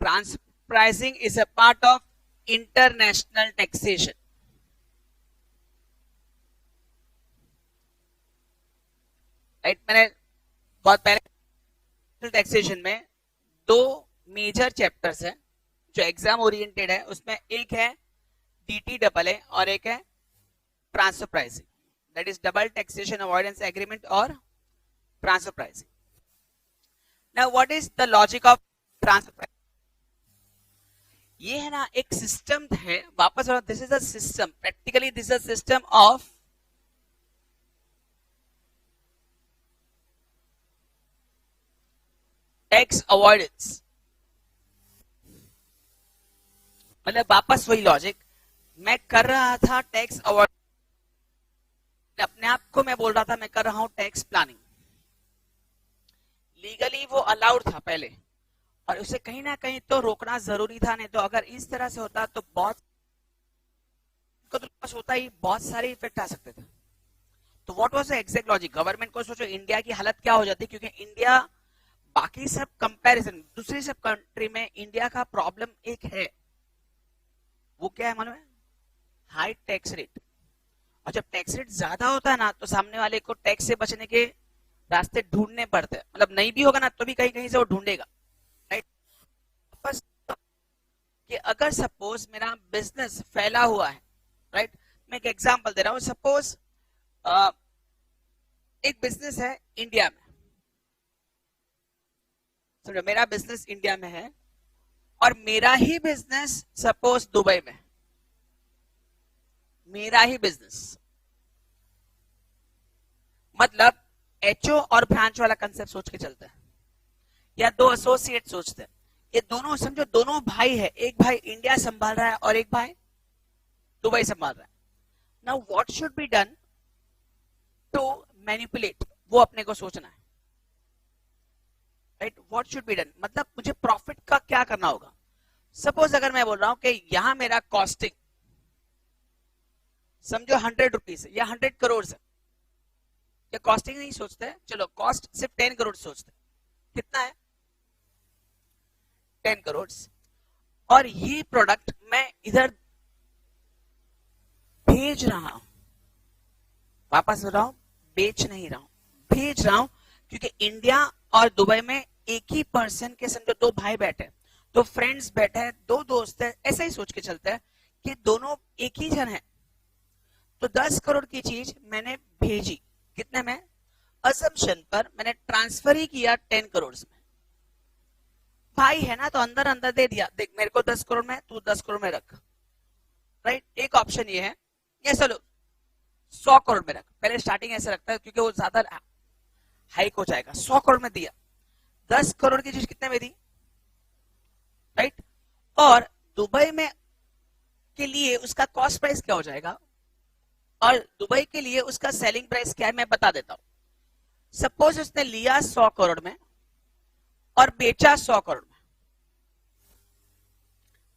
Transfer pricing is a part of international taxation. Right, मैंने बहुत पहले टैक्सेशन में दो मेजर चैप्टर्स है जो एग्जाम ओरिएंटेड है. उसमें एक है DTAA और एक है transfer pricing, that is double taxation avoidance agreement और transfer pricing. Now what is the logic of transfer pricing? ये है ना एक सिस्टम है, वापस this is a system, practically this is a system of tax avoidance. मतलब वापस वही लॉजिक, मैं कर रहा था टैक्स अवॉइड, अपने आप को मैं बोल रहा था मैं कर रहा हूं टैक्स प्लानिंग. लीगली वो अलाउड था पहले, और उसे कहीं ना कहीं तो रोकना जरूरी था. नहीं तो अगर इस तरह से होता तो बहुत को तो होता ही, बहुत सारे इफेक्ट आ सकते थे. तो what was the exact logic? Government को सोचो इंडिया की हालत क्या हो जाती, क्योंकि इंडिया बाकी सब कंपैरिजन दूसरी सब कंट्री में इंडिया का प्रॉब्लम एक है, वो क्या है मालूम है? High tax rate. और जब टैक्स रेट ज्यादा होता है ना तो सामने वाले को टैक्स से बचने के रास्ते ढूंढने पड़ते हैं. मतलब नहीं भी होगा ना तो भी कहीं कहीं से वो ढूंढेगा. राइट, बस कि अगर सपोज मेरा बिजनेस फैला हुआ है, राइट, मैं एक एग्जांपल दे रहा हूं. सपोज एक बिजनेस है इंडिया में, समझो मेरा बिजनेस इंडिया में है और मेरा ही बिजनेस सपोज दुबई में, मेरा ही बिजनेस. मतलब एचओ और ब्रांच वाला कंसेप्ट सोच के चलते हैं, या दो एसोसिएट सोचते हैं. ये दोनों समझो दोनों भाई है, एक भाई इंडिया संभाल रहा है और एक भाई दुबई संभाल रहा है. Now what should be done to manipulate, वो अपने को सोचना है. Right, what should be done, मतलब मुझे प्रॉफिट का क्या करना होगा. सपोज अगर मैं बोल रहा हूं कि यहां मेरा कॉस्टिंग समझो 100 रुपीज या 100 करोड़ है, या कॉस्टिंग नहीं सोचते हैं, चलो कॉस्ट सिर्फ 10 करोड़ सोचते हैं. कितना है? 10 करोड़. और ये प्रोडक्ट मैं इधर भेज रहा हूं, वापस हो रहा हूं, बेच नहीं रहा हूं, भेज रहा हूं. क्योंकि इंडिया और दुबई में एक ही पर्सन के समझो दो भाई बैठे, तो फ्रेंड्स बैठे, दो दोस्त है, ऐसे ही सोच के चलते हैं कि दोनों एक ही जन है. तो 10 करोड़ की चीज मैंने भेजी, कितने में? असम्पशन पर मैंने ट्रांसफर ही किया 10 करोड़ में. भाई है ना तो अंदर अंदर दे दिया, देख मेरे को 10 करोड़ में, तू 10 करोड़ में रख. राइट, एक ऑप्शन ये है. ये चलो 100 करोड़ में रख, पहले स्टार्टिंग ऐसे रखता है क्योंकि वो ज्यादा हाइक हो जाएगा. 100 करोड़ में दिया, 10 करोड़ की चीज कितने में दी? राइट, और दुबई में के लिए उसका कॉस्ट प्राइस क्या हो जाएगा और दुबई के लिए उसका सेलिंग प्राइस क्या है मैं बता देता हूं. सपोज उसने लिया 100 करोड़ में और बेचा 100 करोड़ में.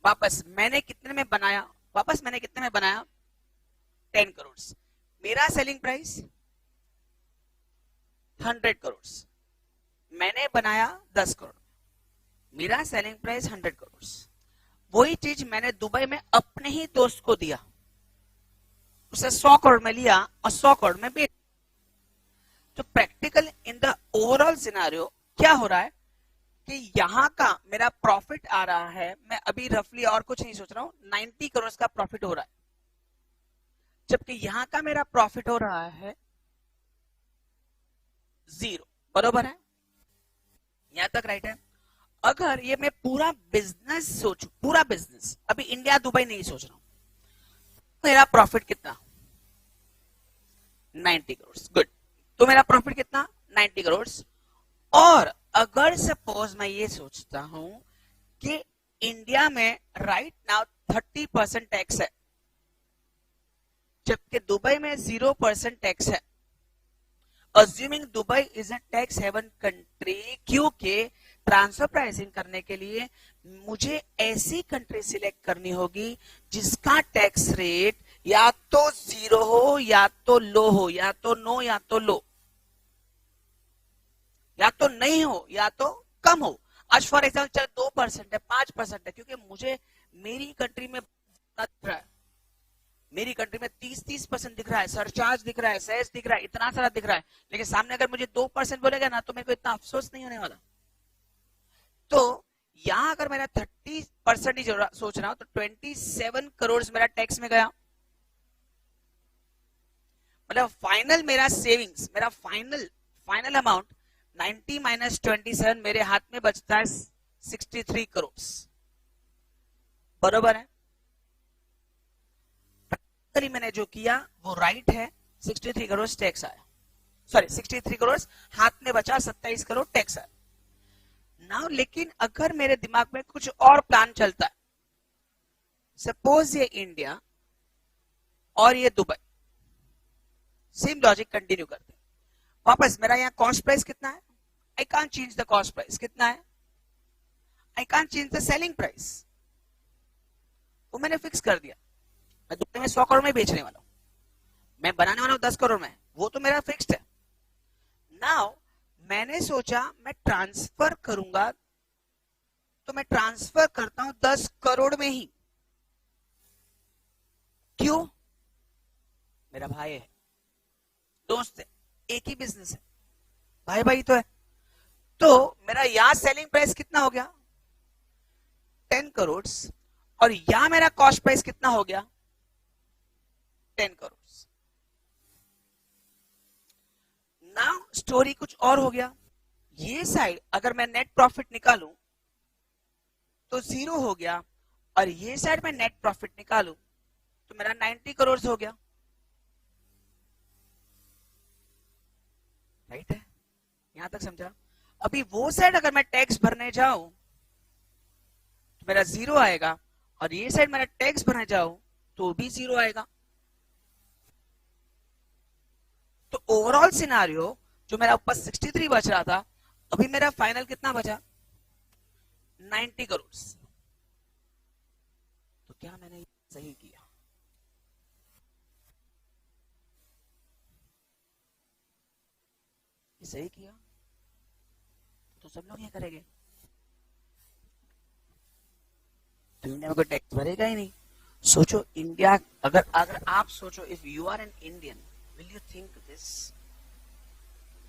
वापस मैंने कितने में बनाया? 10 करोड़. मेरा सेलिंग प्राइस 100 करोड़, मैंने बनाया 10 करोड़, मेरा सेलिंग प्राइस 100 करोड़. वही चीज मैंने दुबई में अपने ही दोस्त को दिया, उसे 100 करोड़ में लिया और 100 करोड़ में बेच. तो practical in the overall scenario क्या हो रहा है कि यहां का मेरा प्रॉफिट आ रहा है, मैं अभी रफली और कुछ नहीं सोच रहा हूं, 90 करोड़ का प्रॉफिट हो रहा है, जबकि यहां का मेरा प्रॉफिट हो रहा है 0. बरोबर है? यहां तक राइट है. अगर ये मैं पूरा बिजनेस सोचूं, पूरा बिजनेस, अभी इंडिया दुबई नहीं सोच रहा हूं, मेरा प्रॉफिट कितना? 90 करोड़. गुड, तो मेरा प्रॉफिट कितना? 90 करोड़. और अगर सपोज मैं ये सोचता हूं कि इंडिया में राइट नाउ 30% टैक्स है, जबकि दुबई में 0% टैक्स है. Assuming Dubai is a tax haven country, क्योंकि ट्रांसफर प्राइसिंग करने के लिए मुझे ऐसी कंट्री सिलेक्ट करनी होगी जिसका टैक्स रेट या तो 0 हो, या तो लो हो, या तो नो, या तो लो, या तो नहीं हो, या तो कम हो. आज फॉर एग्जाम्पल चल 2% है, 5% है, क्योंकि मुझे मेरी कंट्री में दिख रहा है, मेरी कंट्री में 30% दिख रहा है, सरचार्ज दिख रहा है, सेस दिख रहा है, इतना सारा दिख रहा है, लेकिन सामने अगर मुझे 2% बोलेगा ना तो मेरे को इतना अफसोस नहीं होने वाला। तो यहां अगर मेरा 30% ही सोच रहा हूं तो 27 करोड़ मेरा टैक्स में गया, मतलब फाइनल मेरा सेविंग्स, मेरा फाइनल अमाउंट 90 माइनस 27 मेरे हाथ में बचता है 63 करोड़। बरोबर है? प्रैक्टिकली मैंने जो किया वो राइट है, 63 करोड़ टैक्स आया, सॉरी 63 करोड़ हाथ में बचा, 27 करोड़ टैक्स आया। नाउ लेकिन अगर मेरे दिमाग में कुछ और प्लान चलता है, सपोज ये इंडिया और ये दुबई, सेम लॉजिक कंटिन्यू करते हैं वापस। मेरा यहाँ कॉस्ट प्राइस कितना है? I can't change the cost price. कितना है? I can't change the selling price, वो मैंने फिक्स कर दिया। मैं दुबई में 100 करोड़ में बेचने वाला हूं, मैं बनाने वाला हूं 10 करोड़ में, वो तो मेरा फिक्स्ड है। नाउ मैंने सोचा मैं ट्रांसफर करूंगा, तो मैं ट्रांसफर करता हूं 10 करोड़ में ही। क्यों? मेरा भाई है, दोस्त है, एक ही बिजनेस है, भाई भाई तो है। तो मेरा यहां सेलिंग प्राइस कितना हो गया? 10 करोड़, और यहां मेरा कॉस्ट प्राइस कितना हो गया? 10 करोड़। नाउ स्टोरी कुछ और हो गया। ये साइड अगर मैं नेट प्रॉफिट निकालूं तो 0 हो गया, और ये साइड में नेट प्रॉफिट निकालूं तो मेरा 90 करोड़ हो गया। राइट है? यहां तक समझा? अभी वो साइड अगर मैं टैक्स भरने जाऊं तो मेरा 0 आएगा, और ये साइड मेरा टैक्स भरने जाऊं तो भी 0 आएगा। तो ओवरऑल सिनारियो जो मेरा ऊपर 63 बच रहा था, अभी मेरा फाइनल कितना बचा? 90 करोड़। तो क्या मैंने सही किया? सही किया तो सब लोग ये करेंगे, तो इंडिया में कोई टैक्स भरेगा ही नहीं। सोचो इंडिया, अगर अगर आप सोचो, if you are an Indian, will you think this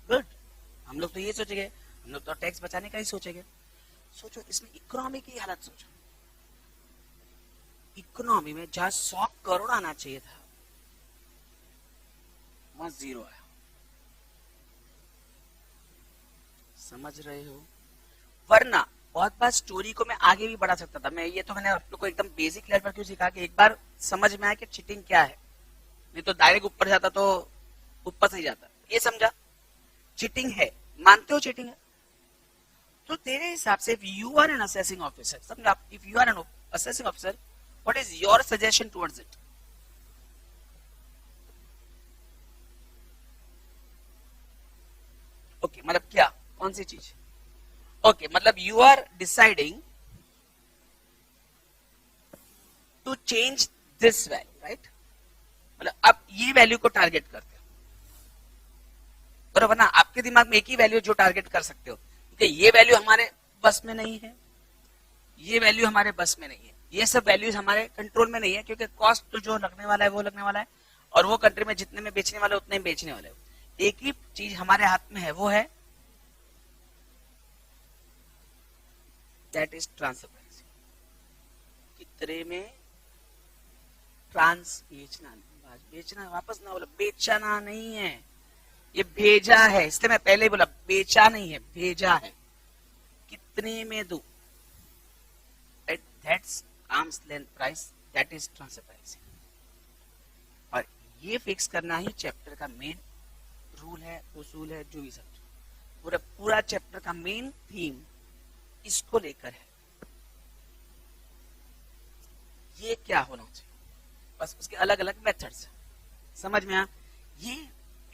good? हम लोग तो ये सोचेंगे, हम लोग तो टैक्स बचाने का ही सोचेंगे। सोचो इसमें इकोनॉमी की हालत सोचो, इकोनॉमी में जहां 100 करोड़ आना चाहिए था वहां 0 आया। समझ रहे हो? वरना बहुत बार स्टोरी को मैं आगे भी बढ़ा सकता था। मैं ये तो मैंने आप लोग को एकदम बेसिक लेवल पर क्यों सिखा कि एक बार समझ में आया कि चीटिंग क्या है, नहीं तो डायरेक्ट ऊपर जाता तो ऊपर से ही जाता। ये समझा? चीटिंग है, मानते हो चीटिंग है? तो तेरे हिसाब से if you are an assessing officer, समझा, if you are an assessing officer, what is your suggestion towards it? Okay, मतलब क्या, कौन सी चीज? ओके, मतलब you are deciding to change this value, right? मतलब अब ये वैल्यू को टारगेट करते हो, बराबर ना? आपके दिमाग में एक ही वैल्यू जो टारगेट कर सकते हो, क्योंकि ये वैल्यू हमारे बस में नहीं है, ये वैल्यू हमारे बस में नहीं है, ये सब वैल्यूज हमारे कंट्रोल में नहीं है, क्योंकि कॉस्ट तो जो लगने वाला है वो लगने वाला है, और वो कंट्री में जितने में बेचने वाले उतने में बेचने वाले हो। एक ही चीज हमारे हाथ में है, वो है दैट इज ट्रांसपेरेंसी। कितने में ट्रांस बेचना, बेचना वापस ना बोला, बेचना नहीं है, ये भेजा है, इसलिए मैं पहले ही बोला बेचा नहीं है, भेजा है। कितने में दू, that's arms length price, that is transparency. और ये फिक्स करना ही चैप्टर का मेन रूल है, उसूल है, जो भी सब पूरा चैप्टर का मेन थीम इसको लेकर है। ये क्या होना चाहिए, बस उसके अलग अलग मेथड्स समझ में आ ये।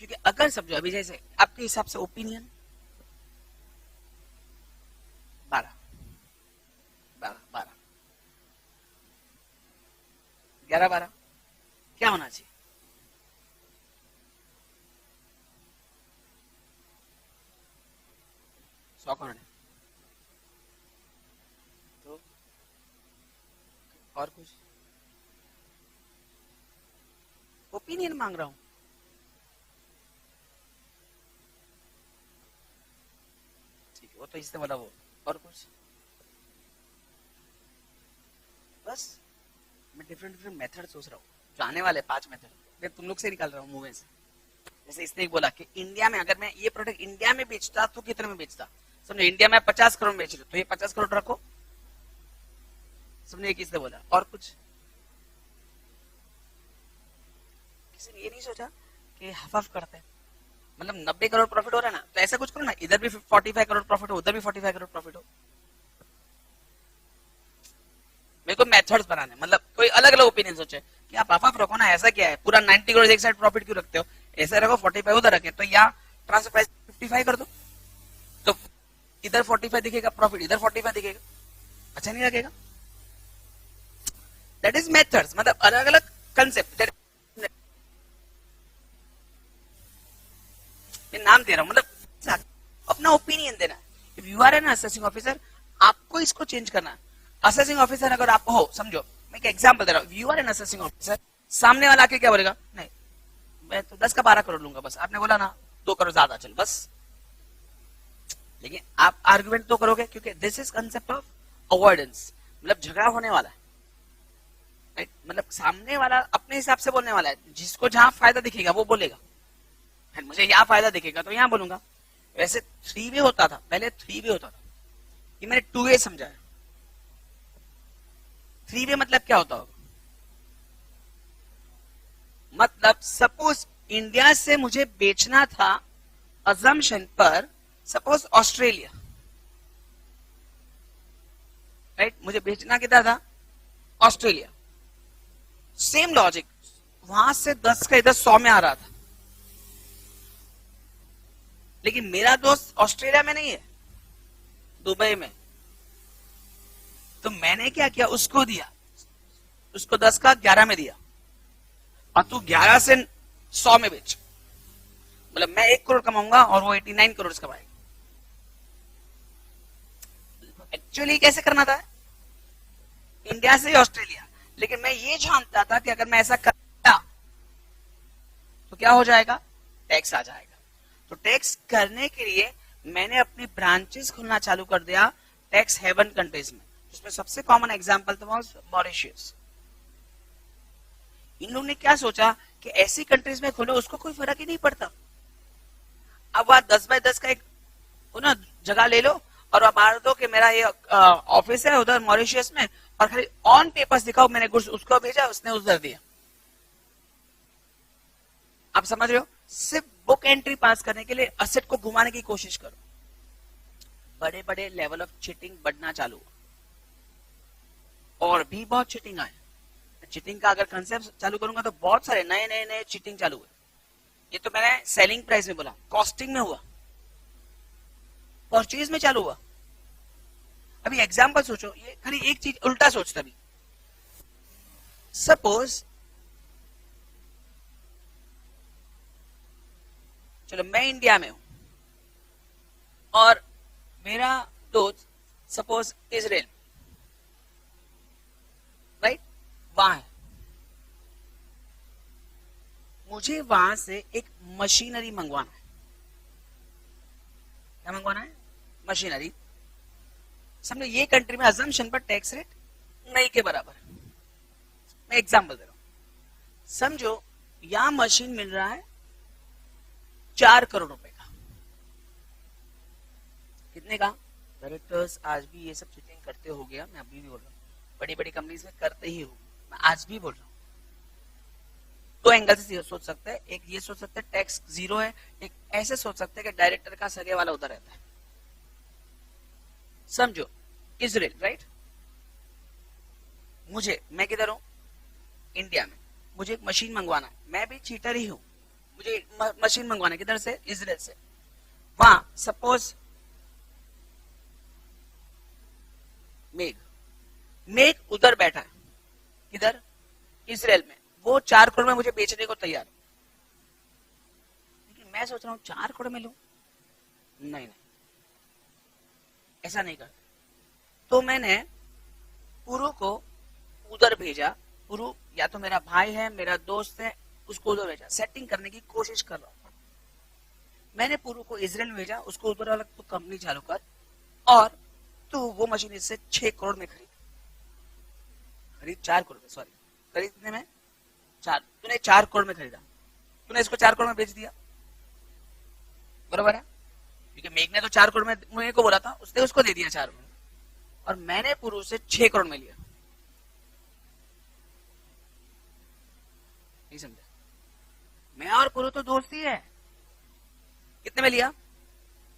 क्योंकि अगर समझो अभी जैसे आपके हिसाब से ओपिनियन 12 12 12 11 12 क्या होना चाहिए? 100 करोड़ है, और कुछ ओपिनियन मांग रहा हूं। ठीक है, वो तो इससे बोला वो। और कुछ बस मैं डिफरेंट डिफरेंट मेथड सोच रहा हूँ, जो आने वाले 5 मेथड मैं तुम लोग से निकाल रहा हूँ मुंह में से। जैसे इसने बोला कि इंडिया में अगर मैं ये प्रोडक्ट इंडिया में बेचता तो कितने में बेचता। समझो इंडिया में 50 करोड़ में बेच रहे तो ये 50 करोड़ रखो। समझे किसने बोला। और कुछ किसी ने ये नहीं सोचा कि हाफ हाफ करते हैं, मतलब 90 करोड़ प्रॉफिट हो रहा है ना, तो ऐसा कुछ करो ना, इधर भी 45 करोड़ प्रॉफिट हो, उधर भी 45 करोड़ प्रॉफिट हो। मेरे को मेथड्स बनाने, मतलब कोई अलग अलग ओपिनियन सोचे कि आप हाफ हाफ रखो ना, ऐसा क्या है पूरा 90 करोड़ एक साइड प्रॉफिट क्यों रखते हो, ऐसा रखो 45 उधर रखे, तो यहाँ ट्रांसफर प्राइस 55 कर दो, तो इधर 45 दिखेगा प्रॉफिट, इधर 45 दिखेगा, अच्छा नहीं लगेगा। दैट इज मेथड्स, मतलब अलग अलग कंसेप्ट, मैं नाम दे रहा हूं, मतलब अपना ओपिनियन देना। If you are an assessing officer, आपको इसको चेंज करना। असेसिंग ऑफिसर अगर आप हो, समझो मैं एक एग्जांपल दे रहा हूं, you are an assessing officer, सामने वाला आके क्या बोलेगा, नहीं मैं तो 10 का 12 करोड़ लूंगा बस, आपने बोला ना 2 करोड़ ज्यादा चल बस। लेकिन आप आर्गुमेंट तो करोगे, क्योंकि this is concept of avoidance, मतलब झगड़ा होने वाला है, राइट? मतलब सामने वाला अपने हिसाब से बोलने वाला है, जिसको जहां फायदा दिखेगा वो बोलेगा, मुझे यहाँ फायदा दिखेगा तो यहाँ बोलूंगा। वैसे 3 वे होता था, पहले 3 वे होता था, ये मैंने 2 वे समझा। 3 वे मतलब क्या होता होगा, मतलब सपोज इंडिया से मुझे बेचना था अजम्पशन पर, सपोज ऑस्ट्रेलिया, राइट? मुझे बेचना कितना था, ऑस्ट्रेलिया। सेम लॉजिक, वहां से 10 का इधर 100 में आ रहा था, लेकिन मेरा दोस्त ऑस्ट्रेलिया में नहीं है, दुबई में, तो मैंने क्या किया, उसको दिया, उसको 10 का 11 में दिया, और तू 11 से 100 में बेच, मतलब मैं 1 करोड़ कमाऊंगा और वो 89 करोड़ कमाएगा। एक्चुअली कैसे करना था, इंडिया से ऑस्ट्रेलिया, लेकिन मैं ये जानता था कि अगर मैं ऐसा करता तो क्या हो जाएगा, टैक्स आ जाएगा। तो टैक्स करने के लिए मैंने अपनी ब्रांचेस खोलना चालू कर दिया टैक्स हेवन कंट्रीज में, जिसमें सबसे कॉमन एग्जांपल तो मॉरिशियस। इन लोगों ने क्या सोचा कि ऐसी कंट्रीज में खोलो, उसको कोई फर्क ही नहीं पड़ता। अब वहां 10x10 का एक ना जगह ले लो और आप बाहर दो कि मेरा ये ऑफिस है उधर मॉरिशियस में, और खाली ऑन पेपर्स दिखाओ मैंने गुड्स उसको भेजा, उसने उधर दिया। आप समझ रहे हो, सिर्फ बुक एंट्री पास करने के लिए असेट को घुमाने की कोशिश करो। बड़े बड़े लेवल ऑफ चीटिंग बढ़ना चालू हुआ, और भी बहुत चीटिंग आए। चीटिंग का अगर कंसेप्ट चालू करूंगा तो बहुत सारे नए नए नए चीटिंग चालू हुए। ये तो मैंने सेलिंग प्राइस में बोला, कॉस्टिंग में हुआ, परचेज में चालू हुआ। अभी एग्जांपल सोचो, ये खाली एक चीज उल्टा सोचता भी, सपोज चलो मैं इंडिया में हूं और मेरा दोस्त सपोज इजराइल, राइट, वहां है, मुझे वहां से एक मशीनरी मंगवाना है। क्या मंगवाना है, मशीनरी। समझो ये कंट्री में अजम्पशन पर टैक्स रेट नहीं के बराबर है। मैं एग्जांपल दे रहा हूं, समझो यहां मशीन मिल रहा है 4 करोड़ रुपए का। कितने का, डायरेक्टर्स आज भी ये सब चीटिंग करते हो गया, मैं अभी भी बोल रहा हूँ, बड़ी बड़ी कंपनीज में करते ही हो, मैं आज भी बोल रहा हूँ। दो एंगल से सोच सकते हैं, एक ये सोच सकते हैं टैक्स 0 है, एक ऐसे सोच सकते हैं कि डायरेक्टर का सगे वाला उधर रहता है। समझो इजराइल, राइट, मैं किधर हूं, इंडिया में, मुझे एक मशीन मंगवाना है, मैं भी चीटर ही हूं, मुझे मशीन मंगवाना है किधर से, इजराइल से। वहां सपोज मेघ उधर बैठा है, किधर, इजराइल में, वो 4 करोड़ में मुझे बेचने को तैयार है। लेकिन मैं सोच रहा हूं 4 करोड़ में लूं, नहीं, ऐसा नहीं करते। तो मैंने पुरु को उधर भेजा, पुरु या तो मेरा भाई है, मेरा दोस्त है, उसको उधर भेजा, सेटिंग करने की कोशिश कर रहा हूँ। मैंने पुरु को इजराइल भेजा, उसको उधर वाला तो कंपनी चालू कर, और तू वो मशीन इससे 6 करोड़ में खरीद 4 करोड़ में, सॉरी खरीदने में 4, तूने 4 करोड़ में खरीदा, तूने इसको 4 करोड़ में बेच दिया, बराबर है? क्योंकि मेघ ने तो 4 करोड़ में मेरे को बोला था, उसने उसको दे दिया 4 करोड़, और मैंने पुरु से 6 करोड़ में लिया। नहीं समझा? मैं और पुरु तो दोस्ती है। कितने में लिया?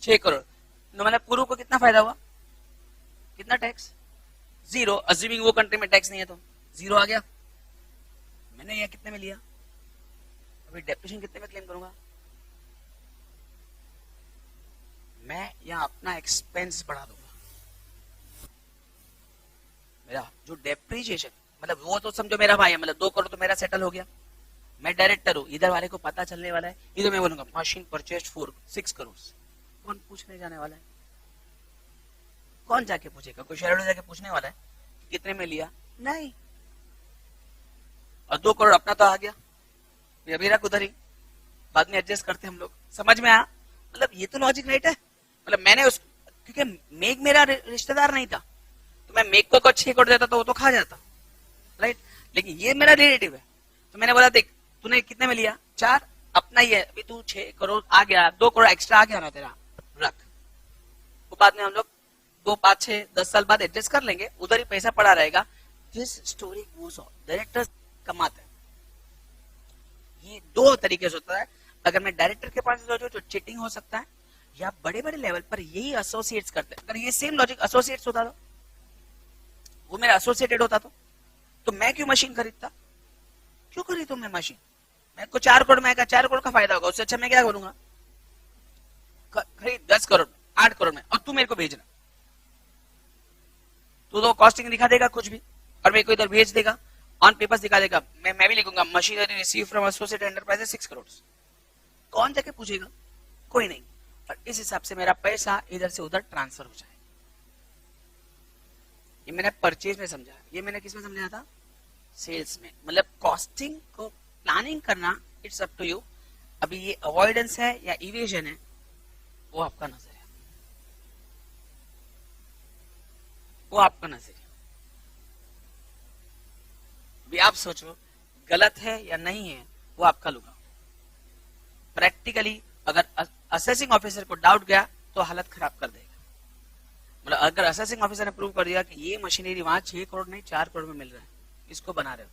6 करोड़। तो मतलब पुरु को कितना फायदा हुआ? कितना टैक्स? 0, अज्यूमिंग वो कंट्री में टैक्स नहीं है तो 0 आ गया। मैंने यह कितने में लिया? अभी डेप्रिसिएशन कितने में क्लेम करूंगा? मैं यहाँ अपना एक्सपेंस बढ़ा दूंगा। मेरा जो डेप्रिसिएशन, मतलब वो तो समझो मेरा भाई है, मतलब 2 करोड़ तो मेरा सेटल हो गया। मैं डायरेक्टर हूँ, इधर वाले को पता चलने वाला है, इधर मैं बोलूंगा मशीन परचेज फॉर 6 करोड़। कौन पूछने जाने वाला है? कौन जाके पूछेगा? कोई शेयर होल्डर जाके पूछने वाला है कितने में लिया? नहीं। और 2 करोड़ अपना तो आ गया, मेरा उधर ही, बाद में एडजस्ट करते हम लोग। समझ में आया? मतलब ये तो लॉजिक राइट है। मतलब मैंने उस, क्योंकि मेघ मेरा रिश्तेदार नहीं था, तो मैं मेघ को 6 करोड़ देता तो वो तो खा जाता, राइट? लेकिन ये मेरा रिलेटिव है, तो मैंने बोला देख तूने कितने में लिया? 4, अपना ही है, अभी तू 6 करोड़ आ गया, 2 करोड़ एक्स्ट्रा आ गया ना तेरा, रख, वो बाद में हम लोग 2, 5, 6, 10 साल बाद एडजस्ट कर लेंगे, उधर ही पैसा पड़ा रहेगा। This story goes on. Director कमाते हैं। ये 2 तरीके से होता है। अगर मैं डायरेक्टर के पास जाऊँ तो चीटिंग हो सकता है, या बड़े बड़े लेवल पर यही एसोसिएट्स करते हैं। अगर ये सेम लॉजिक एसोसिएट्स होता तो, वो मेरा एसोसिएटेड होता तो मैं क्यों मशीन खरीदता? क्यों खरीदूं मैं मशीन? मैं को 4 करोड़ में 4 करोड़ का फायदा होगा, उससे अच्छा मैं क्या करूंगा? खरीद 10 करोड़ 8 करोड़ में, और तू मेरे को भेजना। तू तो कॉस्टिंग दिखा देगा कुछ भी, और मेरे को इधर भेज देगा, ऑन पेपर्स दिखा देगा, मैं भी लिखूंगा machinery receive from associated enterprises 6 crore. कौन जाके पूछेगा? कोई नहीं। और इस हिसाब से मेरा पैसा इधर से उधर ट्रांसफर हो जाए। ये मैंने परचेज में समझा, ये मैंने किस में समझा था? सेल्स में। मतलब कॉस्टिंग को प्लानिंग करना, इट्स अप टू यू। अभी ये अवॉइडेंस है या इवेजन है, वो आपका नजरिया, वो आपका नजरिया। अभी आप सोचो गलत है या नहीं है, वो आपका लुगा। प्रैक्टिकली अगर असेसिंग ऑफिसर को डाउट गया तो हालत खराब कर देगा। मतलब अगर असेसिंग ऑफिसर ने प्रूव कर दिया कि ये मशीनरी वहां 6 करोड़ नहीं 4 करोड़ में मिल रहा है, इसको बना रहे हो,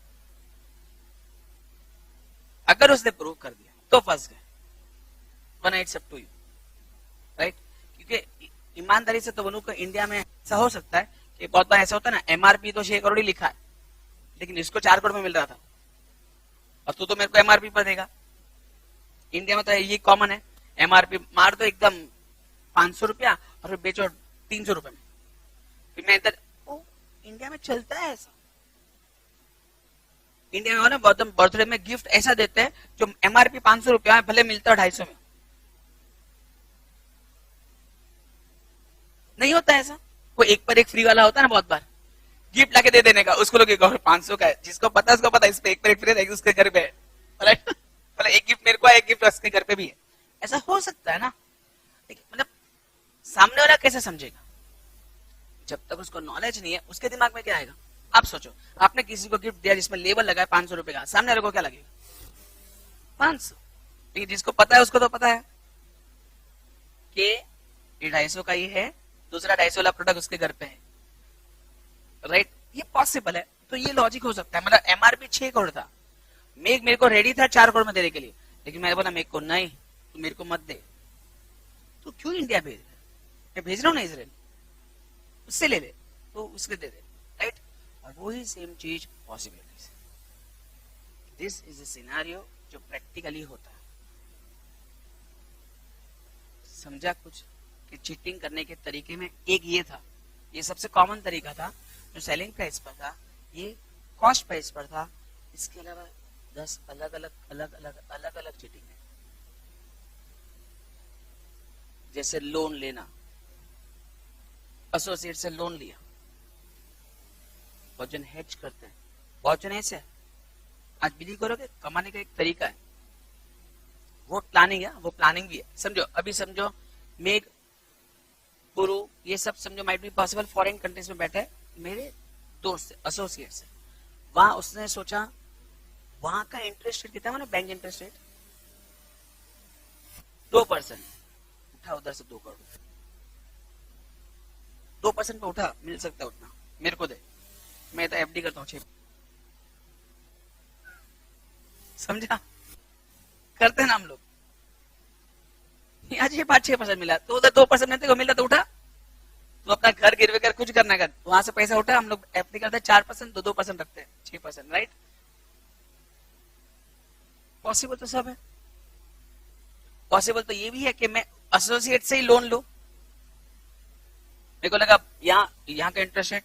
अगर उसने प्रूव कर दिया तो फंस गए, वरना it's up to you, right? क्योंकि ईमानदारी से तो बनू को इंडिया में ऐसा हो सकता है कि बहुत बार ऐसा होता है ना, एमआरपी तो 6 करोड़ ही लिखा है, लेकिन इसको 4 करोड़ में मिल रहा था, और तू तो मेरे को एमआरपी पर देगा। इंडिया में तो ये कॉमन है, एमआरपी मार दो एकदम 500 रुपया और फिर बेचो 300 रुपए में। फिर मैं इधर, इंडिया में चलता है ऐसा। इंडिया में ना बर्थडे में गिफ्ट ऐसा देते हैं जो एमआरपी 500 रुपया है, भले मिलता है 250 में। नहीं होता ऐसा? वो एक पर एक फ्री वाला होता है ना, बहुत बार गिफ्ट लाके दे देने का, उसको लोग 500 का है, जिसको पता है उसको पता है, इस पे एक पर एक फ्री है, उसके घर पे है, मतलब एक गिफ्ट मेरे को है, एक गिफ्ट उसके घर पे भी है। ऐसा हो सकता है ना? मतलब सामने वाला कैसे समझेगा? जब तक उसको नॉलेज नहीं है, उसके दिमाग में क्या आएगा? आप सोचो, आपने किसी को गिफ्ट दिया जिसमें लेबल लगा है 500 रुपए का, सामने वाले को क्या लगेगा? 500। लेकिन जिसको पता है उसको तो पता है कि ये 250 का ही है, दूसरा 250 वाला प्रोडक्ट उसके घर पे है, राइट? ये पॉसिबल है। तो ये लॉजिक हो सकता है। मतलब एमआरपी 6 करोड़ था, मेरे को रेडी था 4 करोड़ में देने के लिए, लेकिन मैंने बोला मेरे को नहीं, तो मेरे को मत दे। तो क्यों इंडिया भेज रहा है? मैं भेज रहा हूँ ना इजराइल, उससे ले ले, तो उसके दे दे, राइट? और वही सेम चीज possibilities. This is a scenario जो प्रैक्टिकली होता है। समझा कुछ? कि चीटिंग करने के तरीके में एक ये था, ये सबसे कॉमन तरीका था जो सेलिंग प्राइस पर था, ये कॉस्ट प्राइस पर था। इसके अलावा 10 अलग अलग चीटिंग है। जैसे लोन लेना, एसोसिएट से लोन लिया, और जन हेज करते हैं पहुंचने से आज बिलीव करोगे कमाने का एक तरीका है, वो प्लानिंग है, वो प्लानिंग भी है। समझो अभी समझो मेघ पुरु ये सब समझो might be possible foreign countries में बैठे मेरे दोस्त एसोसिएट से, वहां उसने सोचा वहां का इंटरेस्ट रेट कितना है, बैंक इंटरेस्ट रेट 2%, उठा उधर से 2 करोड़, 2% पे उठा, मिल सकता है उतना, मेरे को दे, मैं तो एफडी करता हूँ 6, समझा, करते हैं ना हम लोग। आज ये 5-6% मिला तो उधर 2% में मिला तो उठा, तो अपना घर गिरवे कर कुछ करना कर, वहां से पैसा उठा, हम लोग एफडी करते हैं 4%, 2% रखते हैं 6%, राइट। पॉसिबल तो सब है, पॉसिबल तो ये भी है कि मैं एसोसिएट से ही लोन लूं, मेरे को लगा यहाँ का इंटरेस्ट रेट,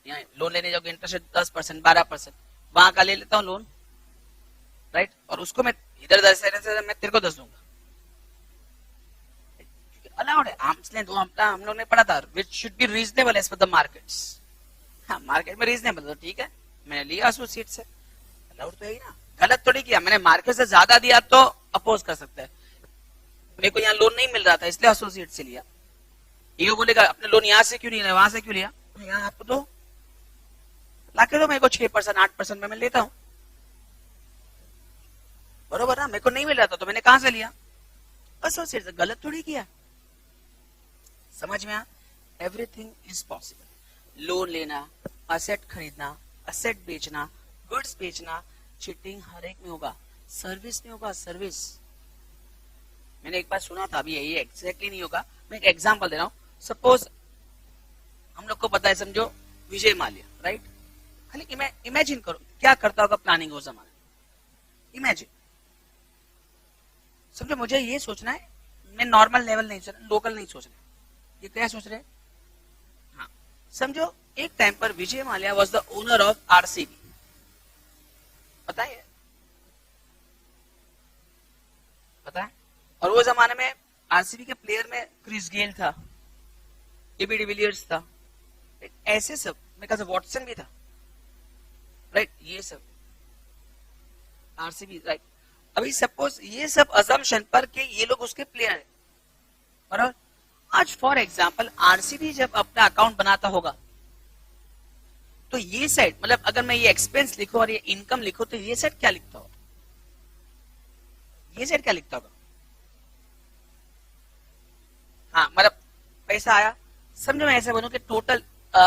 यहाँ लोन लेने जाओगे इंटरेस्ट रेट 10%, 12%, वहां का ले लेता हूँ लोन, राइट, और उसको मैं इधर 10 से मैं तेरे को 10 दूंगा, अलाउड है, आर्म्स लेंथ हम लोग ने पढ़ा था, which should be reasonable as per the markets. हाँ मार्केट में रीजनेबल तो ठीक है, मैंने लिया एसोसिएट से, अलाउड तो है ही ना, गलत तो नहीं किया मैंने, मार्केट से ज्यादा दिया तो अपोज कर सकता है, मेरे को यहाँ लोन नहीं मिल रहा था इसलिए एसोसिएट से लिया, ये बोलेगा अपने लोन यहाँ से क्यों नहीं लिया, वहां से क्यों लिया, यहाँ आपको दो लाके दो, मेरे को 6% 8% में मैं लेता हूँ, बरोबर ना, मेरे को नहीं मिल रहा था तो मैंने कहां से लिया, एसोसिएट से, गलत थोड़ी किया, समझ में आ, एवरीथिंग इज पॉसिबल, लोन लेना, असेट खरीदना, असेट बेचना, गुड्स बेचना, चीटिंग हर एक में होगा, सर्विस में होगा, सर्विस, मैंने एक बार सुना था, अभी यही एग्जैक्टली नहीं होगा, मैं एक एग्जांपल दे रहा हूँ, सपोज हम लोग को पता है समझो विजय माल्या, राइट, खाली इमेजिन करो क्या करता होगा प्लानिंग उस जमाने, इमेजिन, समझो मुझे ये सोचना है, मैं नॉर्मल लेवल नहीं सोच रहा, लोकल नहीं सोच रहा, ये क्या सोच रहे, हाँ समझो एक टाइम पर Vijay Mallya was the owner of RCB, पता है, पता है, और वो जमाने में आरसीबी के प्लेयर में क्रिस गेल था, एबी डिविलियर्स था, ऐसे सब, मेरे ख्याल से वॉटसन भी था, राइट, ये सब आरसीबी, राइट, अभी सपोज ये सब अजम्पशन पर कि ये लोग उसके प्लेयर है, बराबर, आज फॉर एग्जांपल आरसीबी जब अपना अकाउंट बनाता होगा तो ये साइड, मतलब अगर मैं ये एक्सपेंस लिखूं और ये इनकम लिखूं तो ये साइड क्या लिखता होगा, ये साइड क्या लिखता होगा, हाँ मतलब पैसा आया, समझो मैं ऐसे बनूं कि total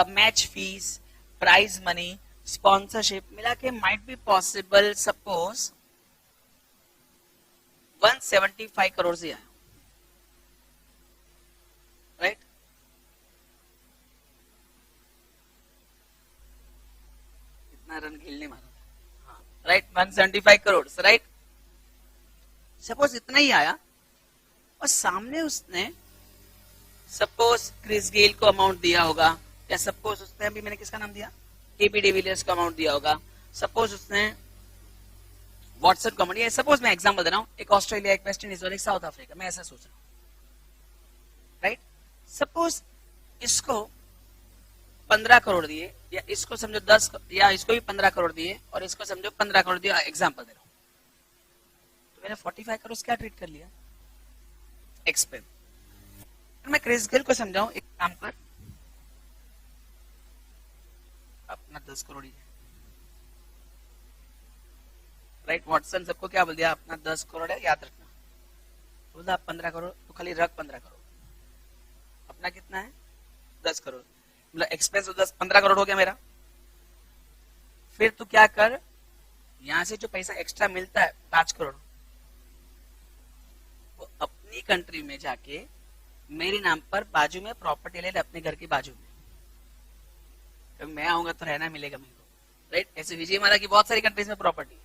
match fees, prize money, sponsorship मिला के might be possible suppose 175 crore से आया, राइट, इतना रन खेलने मारा था, हाँ राइट, 175 करोड़, राइट, सपोज इतना ही आया, और सामने उसने सपोज क्रिस गेल को अमाउंट दिया होगा, या सपोज उसने, अभी मैंने किसका नाम दिया, एबी डिविलियर्स का अमाउंट दिया होगा, सपोज उसने वॉटसन को अमाउंट, सपोज मैं एग्जांपल दे रहा हूं, एक ऑस्ट्रेलिया, एक वेस्ट इंडीज और एक साउथ अफ्रीका, मैं ऐसा सोच रहा हूं, राइट, सपोज इसको 15 करोड़ दिए, या इसको समझो 10, या इसको भी 15 करोड़ दिए, और इसको समझो 15 करोड़ दिया, एग्जांपल दे रहा हूं, तो मैंने 45 करोड़ क्या ट्रीट कर लिया, एक्सपेंस। मैं क्रिस गेल को समझाऊं, एक काम कर, अपना 10 करोड़ ही, राइट, वॉटसन सबको क्या बोल दिया, अपना 10 करोड़ है याद रखना, तो बोला 15 करोड़, तो खाली रख 15 करोड़, अपना कितना है 10 करोड़, मतलब एक्सपेंस 15 करोड़ हो गया मेरा, फिर तू क्या कर, यहां से जो पैसा एक्स्ट्रा मिलता है 5 करोड़, वो अपनी कंट्री में जाके मेरे नाम पर बाजू में प्रॉपर्टी ले ले, अपने घर के बाजू में, तो मैं आऊंगा तो रहना मिलेगा मेरे को, राइट, ऐसे विजय माल्या की बहुत सारी कंट्रीज में प्रॉपर्टी,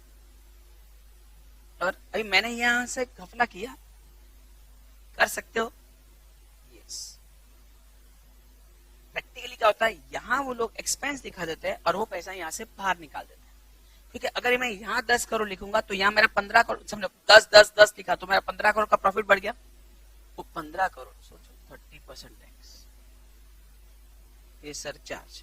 और अभी मैंने यहां से घपला किया, कर सकते हो, यस, प्रैक्टिकली क्या होता है, यहाँ वो लोग एक्सपेंस दिखा देते हैं और वो पैसा यहाँ से बाहर निकाल देते हैं, क्योंकि अगर मैं यहाँ 10 करोड़ लिखूंगा तो यहाँ मेरा 15 करोड़, समझो 10 लिखा तो मेरा 15 करोड़ का प्रॉफिट बढ़ गया, वो 15 करोड़ सोचो 30% टैक्स, ये सरचार्ज,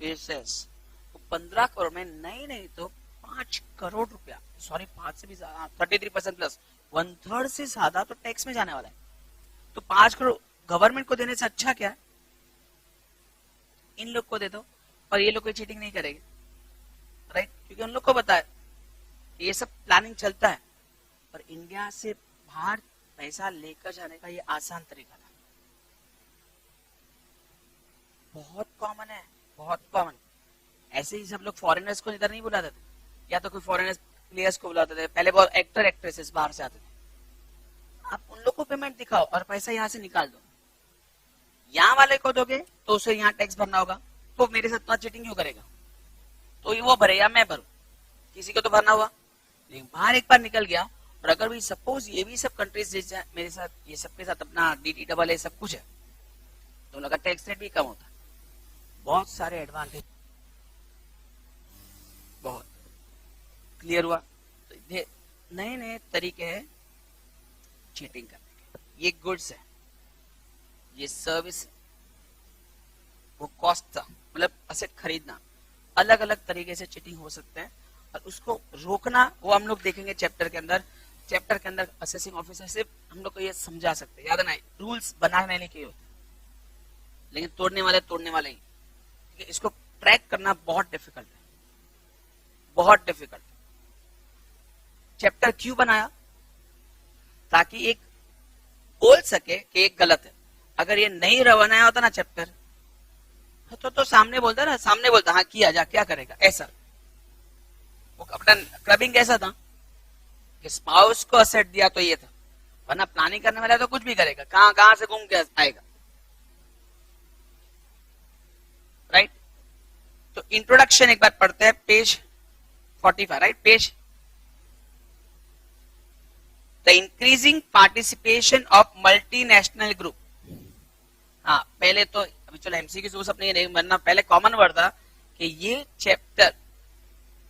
ये सेस, वो 15 करोड़ में नहीं तो 5 करोड़ रुपया, सॉरी 5 से भी ज्यादा, 33% प्लस, 1/3 से ज्यादा तो टैक्स में जाने वाला है। तो 5 करोड़ गवर्नमेंट को देने से अच्छा क्या है, इन लोग को दे दो और ये लोग कोई चीटिंग नहीं करेंगे, राइट, क्योंकि उन लोग को पता है कि ये सब प्लानिंग चलता है। पर इंडिया से बाहर पैसा लेकर जाने का ये आसान तरीका था, बहुत कॉमन है, बहुत कॉमन। ऐसे ही सब लोग फॉरेनर्स को इधर नहीं बुलाते थे, या तो कोई फॉरेनर्स प्लेयर्स को बुलाते थे, पहले बहुत एक्टर एक्ट्रेसेस बाहर से आते थे। आप उन लोग को पेमेंट दिखाओ और पैसा यहाँ से निकाल दो। यहाँ वाले को दोगे तो उसे यहाँ टैक्स भरना होगा, तो मेरे साथ चीटिंग क्यों करेगा, तो वो भरे या मैं भरूं, किसी को तो भरना हुआ। लेकिन बाहर एक बार निकल गया, और अगर भी सपोज ये भी सब कंट्रीज जैसे मेरे साथ, ये सबके साथ अपना DTAA सब कुछ है, तो उनका टैक्स रेट भी कम होता है। बहुत सारे एडवांटेज, बहुत क्लियर हुआ। तो नए नए तरीके हैं चीटिंग करने के। ये गुड्स है, ये सर्विस है, वो कॉस्ट था, मतलब असेट खरीदना, अलग अलग तरीके से चीटिंग हो सकते हैं, और उसको रोकना वो हम लोग देखेंगे चैप्टर के अंदर। चैप्टर के अंदर असेसिंग ऑफिसर से हम लोग को ये समझा सकते हैं, याद ना, रूल्स बनाने नहीं के होते, लेकिन तोड़ने वाले ही। इसको ट्रैक करना बहुत डिफिकल्ट है, बहुत डिफिकल्ट। चैप्टर क्यों बनाया, ताकि एक बोल सके कि एक गलत है। अगर ये नहीं बनाया होता ना चैप्टर, तो सामने बोलता ना, सामने बोलता हाँ किया जा, क्या करेगा, ऐसा। वो अपना क्लबिंग कैसा था कि स्पाउस को असेट दिया तो ये था, वरना प्लानिंग करने वाला तो कुछ भी करेगा, कहां कहां से घूम के आएगा, राइट। तो इंट्रोडक्शन एक बार पढ़ते हैं, page 45, right, page. The increasing participation of multinational group. हाँ, पहले तो अभी चलो MCQ वो सब नहीं, वरना पहले कॉमन वर्ड था कि ये चैप्टर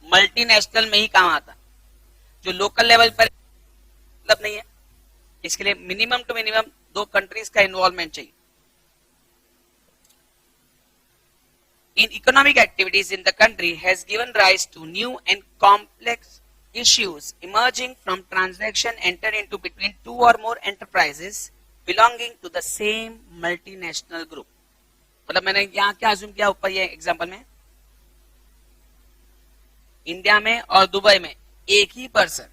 मल्टीनेशनल में ही काम आता, जो लोकल लेवल पर मतलब नहीं है। इसके लिए मिनिमम टू मिनिमम 2 कंट्रीज का इन्वॉल्वमेंट चाहिए। In economic activities in the country has given rise to new and complex issues emerging from transaction entered into between 2 or more enterprises belonging to the same multinational group. मतलब मैंने यहाँ क्या assume किया, ऊपर ये example में India में और दुबई में एक ही पर्सन,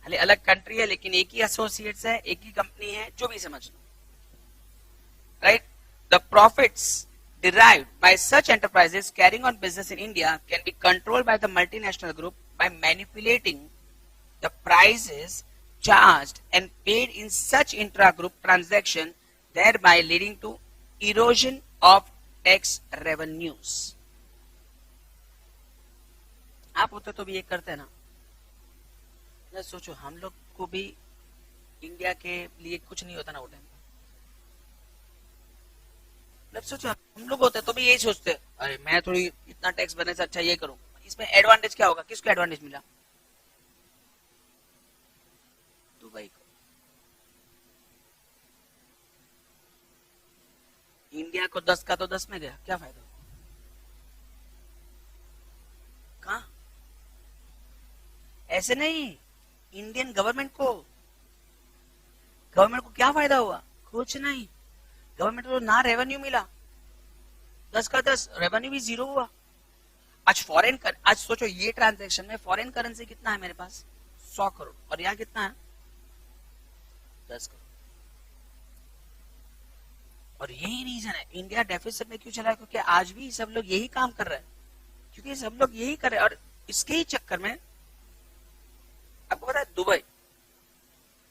भले अलग कंट्री है लेकिन एक ही एसोसिएट्स है, एक ही कंपनी है, जो भी समझ लो, right. The profits derived by such enterprises carrying on business in India can be controlled by the multinational group by manipulating the prices charged and paid in such intra-group transaction, thereby leading to erosion of tax revenues. आप होते तो भी ये करते हैं ना। सोचो हम लोग को भी इंडिया के लिए कुछ नहीं होता ना वो टाइम। सोचो हम लोग होते तो भी यही सोचते, अरे मैं थोड़ी इतना टैक्स भरने से अच्छा ये करूं, इसमें एडवांटेज क्या होगा, किसको एडवांटेज मिला, दुबई को। इंडिया को 10 का तो 10 में गया, क्या फायदा, कहां, ऐसे नहीं। इंडियन गवर्नमेंट को क्या फायदा हुआ, कुछ नहीं। गवर्नमेंट को ना रेवेन्यू मिला, 10 का 10, रेवेन्यू भी 0 हुआ। आज सोचो ये ट्रांजैक्शन में फॉरेन करेंसी कितना है मेरे पास, 100 करोड़, और यहाँ कितना है, 10 करोड़। और यही रीजन है इंडिया डेफिसिट में क्यों चला है, क्योंकि आज भी सब लोग यही काम कर रहे हैं, क्योंकि सब लोग यही कर रहे हैं। और इसके ही चक्कर में आपको पता है दुबई,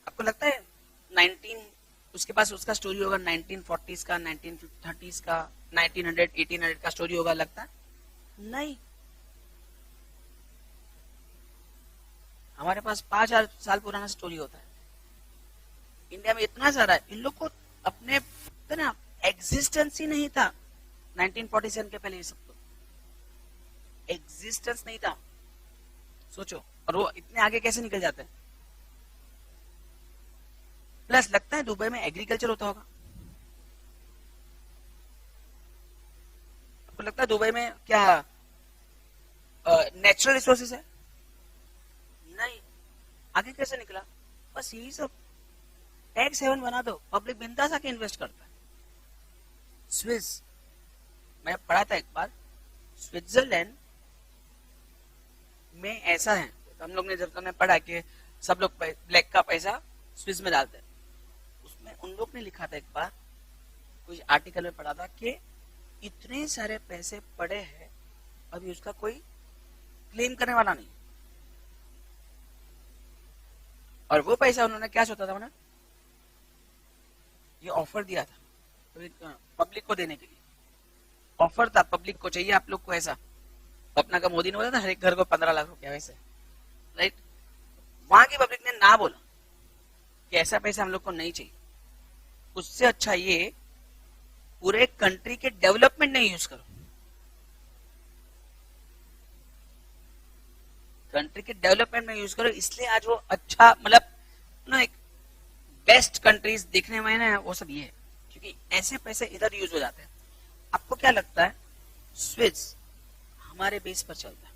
आपको लगता है 19 उसके पास उसका स्टोरी होगा 1940s का, 1930s का, 1900 1800 का स्टोरी होगा, लगता है नहीं। हमारे पास 5000 साल पुराना स्टोरी होता है। इंडिया में इतना सारा है, इन लोग को अपने ना एग्जिस्टेंस ही नहीं था 1947 के पहले, ये सब तो एग्जिस्टेंस नहीं था, सोचो। और वो इतने आगे कैसे निकल जाते हैं। प्लस लगता है दुबई में एग्रीकल्चर होता होगा, आपको लगता है दुबई में क्या नेचुरल रिसोर्सेज है? नहीं। आगे कैसे निकला? बस यही सब, टैक्स हेवन बना दो, पब्लिक बिंदास आके इन्वेस्ट करता है। स्विस, मैं पढ़ा था एक बार, स्विट्जरलैंड में ऐसा है, हम लोग ने जब पढ़ा कि सब लोग ब्लैक का पैसा स्विस में डालते हैं, उसमें उन लोग ने लिखा था एक बार, कुछ आर्टिकल में पढ़ा था कि इतने सारे पैसे पड़े हैं, अभी उसका कोई क्लेम करने वाला नहीं। और वो पैसा उन्होंने क्या सोचा था, उन्होंने ये ऑफर दिया था पब्लिक को देने के लिए, ऑफर था पब्लिक को, चाहिए आप लोग को ऐसा, अपना का मोदी ने बोला था हर एक घर को 15 लाख रुपया वैसे, राइट। वहां की पब्लिक ने ना बोला कि ऐसा पैसा हम लोग को नहीं चाहिए, उससे अच्छा ये पूरे कंट्री के डेवलपमेंट में यूज करो, कंट्री के डेवलपमेंट में यूज करो। इसलिए आज वो अच्छा, मतलब ना एक बेस्ट कंट्रीज देखने में ना वो सब ये है, क्योंकि ऐसे पैसे इधर यूज हो जाते हैं। आपको क्या लगता है स्विस हमारे बेस पर चलता है,